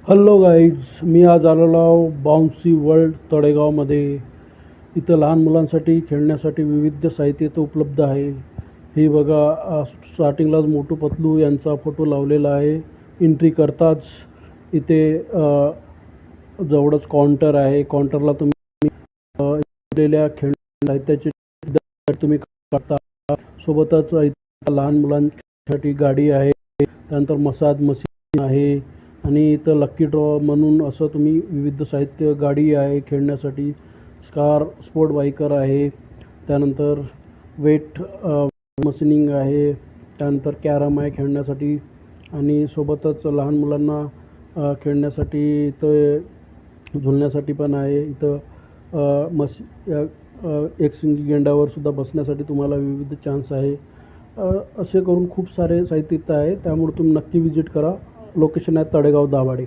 Hello guys, मी आज आलेलो आहो बाउन्सी वर्ल्ड तळेगावमध्ये. इथं लहान मुलांसाठी खेळण्यासाठी विविध साहित्य इथं उपलब्ध आहे. हे बघा, स्टार्टिंगलाच मोटू पतलू यांचा फोटो लावलेला आहे. एंट्री करताच इथे जवळच काउंटर आहे. काउंटरला तुम्ही दिलेल्या खेळण्या साहित्याचे तुम्ही करता. सोबतच इथं लहान मुलांसाठी गाडी आहे, त्यानंतर मसाज मशीन आहे आणि इथं लक्की ड्रॉ म्हणून असं तुम्ही विविध साहित्य, गाडी आहे खेळण्यासाठी, कार स्पोर्ट बाईकर आहे, त्यानंतर वेट मशीनिंग आहे, त्यानंतर कॅरम आहे खेळण्यासाठी आणि सोबतच लहान मुलांना खेळण्यासाठी इथं झुलण्यासाठी पण आहे. इथं एकशिंगी गेंड्यावर सुद्धा बसण्यासाठी तुम्हाला विविध चान्स आहे. असे करून खूप सारे साहित्य इथं आहे, त्यामुळे तुम्ही नक्की विजिट करा. लोकेशन आहे तळेगाव दाभाडे.